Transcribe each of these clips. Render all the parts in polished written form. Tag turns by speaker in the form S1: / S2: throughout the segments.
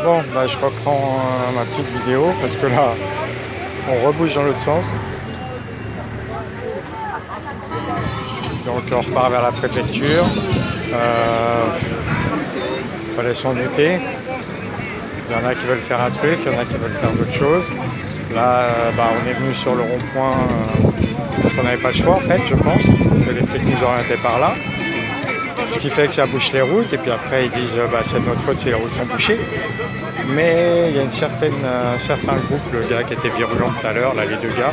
S1: Bon, bah, je reprends ma petite vidéo parce que là, on rebouge dans l'autre sens. Donc on repart vers la préfecture. Fallait s'en douter. Il y en a qui veulent faire un truc, il y en a qui veulent faire d'autres choses. Là, on est venu sur le rond-point parce qu'on n'avait pas le choix en fait, je pense, parce que les flics nous orientaient par là. Ce qui fait que ça bouche les routes, et puis après ils disent c'est de notre faute si les routes sont bouchées. Mais il y a un certain groupe, le gars qui était virulent tout à l'heure, là les deux gars,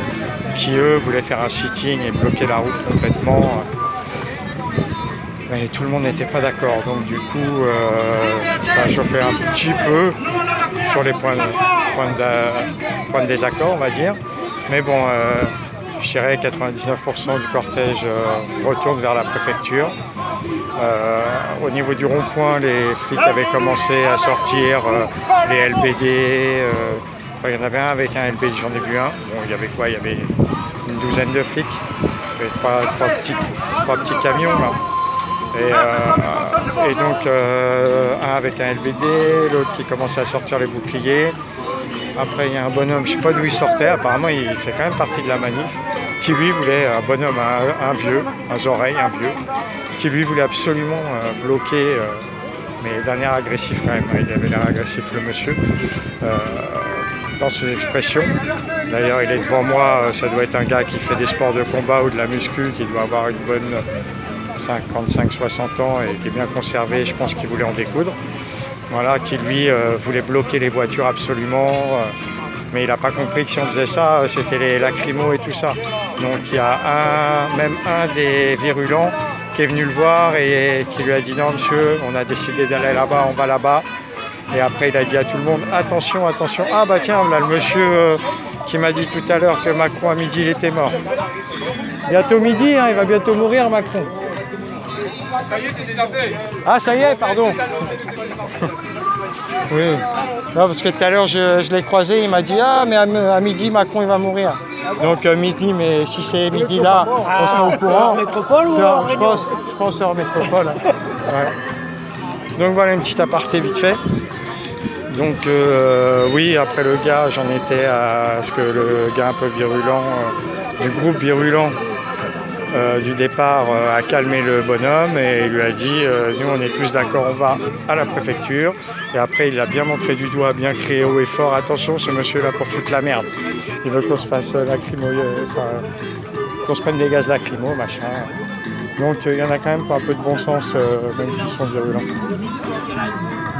S1: qui eux voulaient faire un sitting et bloquer la route complètement. Mais tout le monde n'était pas d'accord, donc du coup ça a chauffé un petit peu sur les points de désaccord, on va dire. Mais bon, je dirais 99% du cortège retourne vers la préfecture. Au niveau du rond-point, les flics avaient commencé à sortir les LBD. Il y en avait un avec un LBD, j'en ai vu un. Bon, il y avait quoi? Il y avait une douzaine de flics. Il y avait trois petits camions là. Et donc un avec un LBD, l'autre qui commençait à sortir les boucliers. Après il y a un bonhomme, je ne sais pas d'où il sortait, apparemment il fait quand même partie de la manif, qui lui voulait, un bonhomme, un vieux, un oreilles, un vieux, qui lui voulait absolument bloquer, mais d'un air agressif quand même, il avait l'air agressif le monsieur, dans ses expressions. D'ailleurs il est devant moi, ça doit être un gars qui fait des sports de combat ou de la muscu, qui doit avoir une bonne 55-60 ans et qui est bien conservé, je pense qu'il voulait en découdre. Voilà, qui lui voulait bloquer les voitures absolument, mais il n'a pas compris que si on faisait ça, c'était les lacrymos et tout ça. Donc il y a même un des virulents qui est venu le voir et qui lui a dit non monsieur, on a décidé d'aller là-bas, on va là-bas. Et après il a dit à tout le monde attention, attention, ah bah tiens, là le monsieur qui m'a dit tout à l'heure que Macron à midi il était mort. Bientôt midi, hein, il va bientôt mourir Macron.
S2: Ça y est, c'est déjà fait.
S1: Ah ça y est, pardon. Oui, non, parce que tout à l'heure je l'ai croisé, il m'a dit ah mais à midi Macron il va mourir. Donc midi, mais si c'est midi là, on sera au courant.
S3: Métropole ou
S1: Je pense hors métropole. Ouais. Donc voilà une petite aparté vite fait. Donc oui, après le gars, j'en étais à ce que le gars un peu virulent, du groupe virulent du départ a calmé le bonhomme et il lui a dit nous on est tous d'accord, on va à la préfecture. Et après il a bien montré du doigt, bien crié haut et fort, attention ce monsieur là pour foutre la merde, il veut qu'on se fasse qu'on se prenne des gaz lacrymo machin. Donc il y en a quand même qui ont un peu de bon sens même s'ils sont virulents.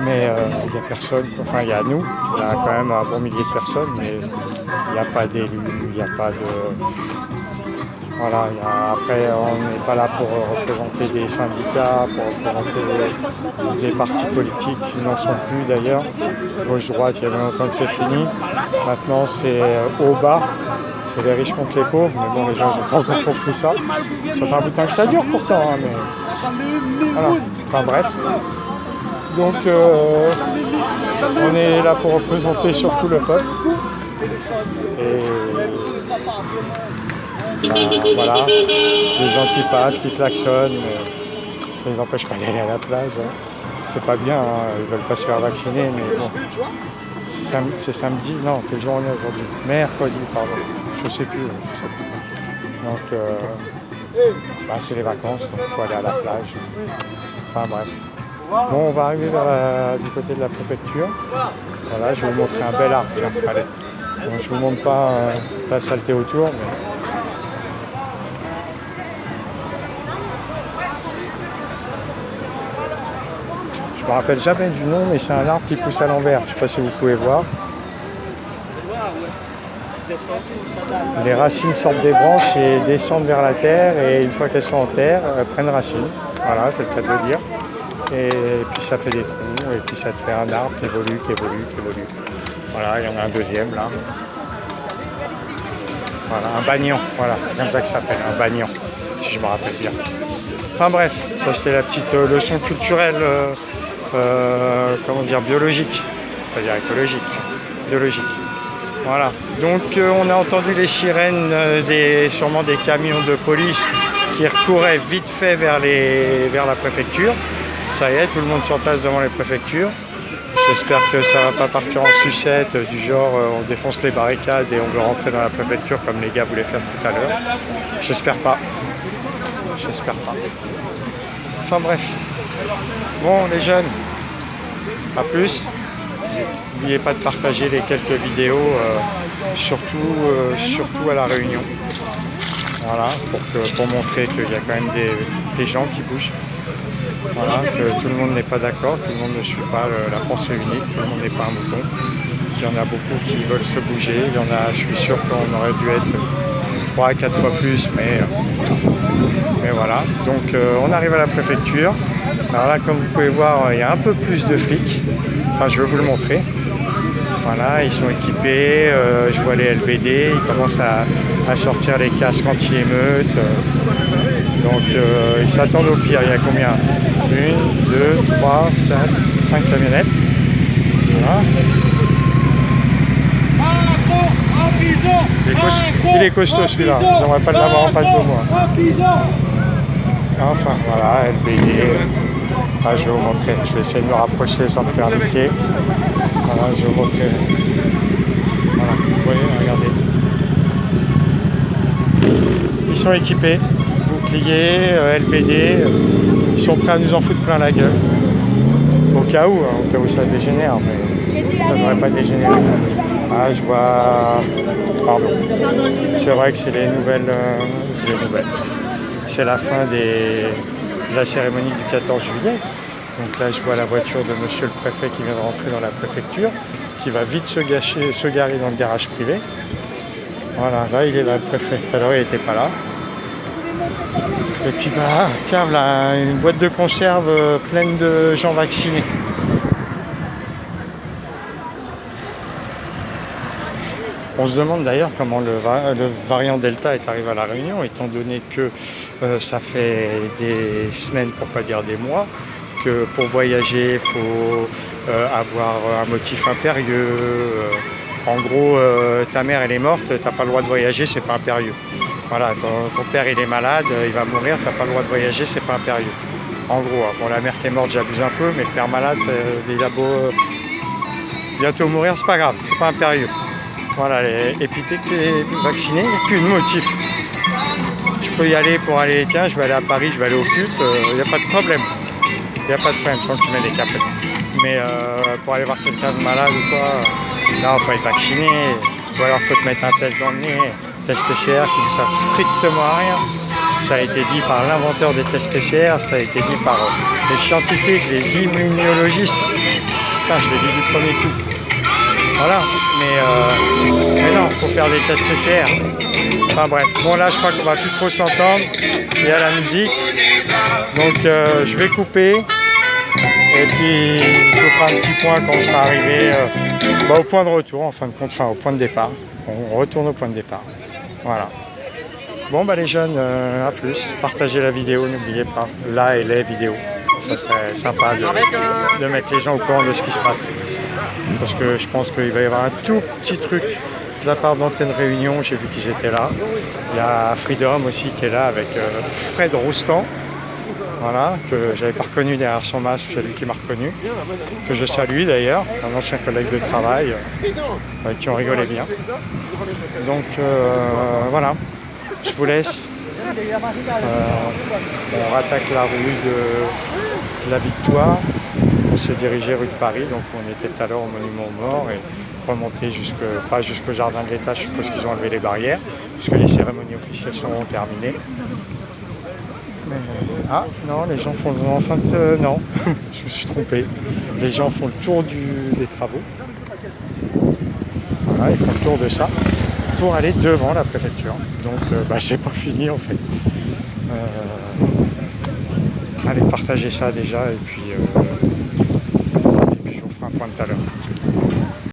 S1: Mais il n'y a personne, enfin il y a nous, il y a quand même un bon millier de personnes, mais il n'y a pas d'élus, il n'y a pas de... Voilà, après on n'est pas là pour représenter des syndicats, pour représenter des partis politiques qui n'en sont plus d'ailleurs. Gauche-droite, il y avait longtemps que c'est fini. Maintenant c'est au bas, c'est les riches contre les pauvres, mais bon les gens n'ont pas encore compris ça. Ça fait un bout de temps que ça dure pourtant, hein, mais voilà, enfin bref. Donc on est là pour représenter surtout le peuple. Et voilà, les gens qui passent, qui klaxonnent, ça ne les empêche pas d'aller à la plage. Hein. C'est pas bien, hein. Ils veulent pas se faire vacciner, mais bon. C'est samedi, non, quel jour on est aujourd'hui? Mercredi, pardon. Je sais plus. Donc, c'est les vacances, donc il faut aller à la plage. Enfin bref. Bon, on va arriver du côté de la préfecture. Voilà, je vais vous montrer un bel arbre. Tiens, allez. Bon, je vous montre pas la saleté autour, mais... Je me rappelle jamais du nom, mais c'est un arbre qui pousse à l'envers. Je ne sais pas si vous pouvez voir. Les racines sortent des branches et descendent vers la terre, et une fois qu'elles sont en terre, elles prennent racine. Voilà, c'est le cas de le dire. Et puis ça fait des trous, et puis ça te fait un arbre qui évolue. Voilà, il y en a un deuxième là. Voilà, un bagnon, voilà, c'est comme ça que ça s'appelle, un bagnon, si je me rappelle bien. Enfin bref, ça c'était la petite leçon culturelle, biologique, pas dire écologique, biologique. Voilà, donc on a entendu les sirènes, sûrement des camions de police qui recouraient vite fait vers la préfecture. Ça y est, tout le monde s'entasse devant les préfectures. J'espère que ça va pas partir en sucette du genre on défonce les barricades et on veut rentrer dans la préfecture comme les gars voulaient faire tout à l'heure. J'espère pas. J'espère pas. Enfin bref. Bon les jeunes, à plus. N'oubliez pas de partager les quelques vidéos, surtout à La Réunion. Voilà, pour montrer qu'il y a quand même des gens qui bougent. Voilà, que tout le monde n'est pas d'accord, tout le monde ne suit pas la pensée unique, tout le monde n'est pas un mouton. Il y en a beaucoup qui veulent se bouger, il y en a, je suis sûr qu'on aurait dû être 3 à 4 fois plus, mais voilà. Donc on arrive à la préfecture. Alors là, comme vous pouvez voir, il y a un peu plus de flics. Enfin, je vais vous le montrer. Voilà, ils sont équipés, je vois les LBD, ils commencent à sortir les casques anti-émeutes. Donc ils s'attendent au pire. Il y a combien? 1, 2, 3, 4, 5 camionnettes. Voilà. Il est costaud celui-là, j'aimerais pas l'avoir en face de moi. Enfin voilà, LBD. Ah, je vais vous montrer, je vais essayer de me rapprocher sans me faire niquer. Voilà, je vais vous montrer. Voilà, vous voyez, regardez. Ils sont équipés, boucliers, LBD, ils sont prêts à nous en foutre plein la gueule. Au cas où ça dégénère, mais ça ne devrait pas dégénérer. Ah, je vois. Pardon. C'est vrai que c'est les nouvelles. C'est la fin de la cérémonie du 14 juillet. Donc là, je vois la voiture de monsieur le préfet qui vient de rentrer dans la préfecture, qui va vite se garer dans le garage privé. Voilà, là, il est là, le préfet. Tout à l'heure, il n'était pas là. Et puis, bah, tiens, voilà une boîte de conserve pleine de gens vaccinés. On se demande d'ailleurs comment le variant Delta est arrivé à La Réunion, étant donné que ça fait des semaines, pour pas dire des mois, que pour voyager, il faut avoir un motif impérieux. En gros, ta mère elle est morte, t'as pas le droit de voyager, c'est pas impérieux. Voilà, ton père il est malade, il va mourir, t'as pas le droit de voyager, c'est pas impérieux. En gros, bon, la mère qui est morte, j'abuse un peu, mais le père malade, il a beau bientôt mourir, c'est pas grave, c'est pas impérieux. Voilà, et puis dès que tu es vacciné, il n'y a plus de motif. Tu peux y aller pour aller, tiens, je vais aller à Paris, je vais aller au CUP, il n'y a pas de problème. Il n'y a pas de problème quand tu mets les capes. Mais pour aller voir quelqu'un de malade ou quoi, non, il faut être vacciné. Ou alors il faut te mettre un test dans le nez, test PCR qui ne servent strictement à rien. Ça a été dit par l'inventeur des tests PCR, ça a été dit par les scientifiques, les immunologistes. Putain, je l'ai dit du premier coup. Voilà, mais non, il faut faire des tests PCR. Enfin bref, bon là je crois qu'on va plus trop s'entendre, il y a la musique, donc je vais couper, et puis je vous ferai un petit point quand on sera arrivé au point de retour, en fin de compte, enfin au point de départ. On retourne au point de départ, voilà. Bon bah les jeunes, à plus, partagez la vidéo, n'oubliez pas, là et les vidéos, ça serait sympa de mettre les gens au courant de ce qui se passe. Parce que je pense qu'il va y avoir un tout petit truc de la part d'Antenne Réunion, j'ai vu qu'ils étaient là. Il y a Freedom aussi qui est là avec Fred Roustan, voilà, que j'avais pas reconnu derrière son masque, c'est lui qui m'a reconnu, que je salue d'ailleurs, un ancien collègue de travail avec qui on rigolait bien. Donc voilà, je vous laisse. On rattaque la rue de la Victoire. On s'est dirigé rue de Paris, donc on était tout à l'heure au Monument aux Morts et remonté pas jusqu'au Jardin de l'État, je suppose qu'ils ont enlevé les barrières, puisque les cérémonies officielles seront terminées. Mais, ah non, les gens font non, je me suis trompé. Les gens font le tour des travaux. Voilà, ils font le tour de ça pour aller devant la préfecture. Donc c'est pas fini en fait. Allez, partagez ça déjà et puis je vous ferai un point tout à l'heure.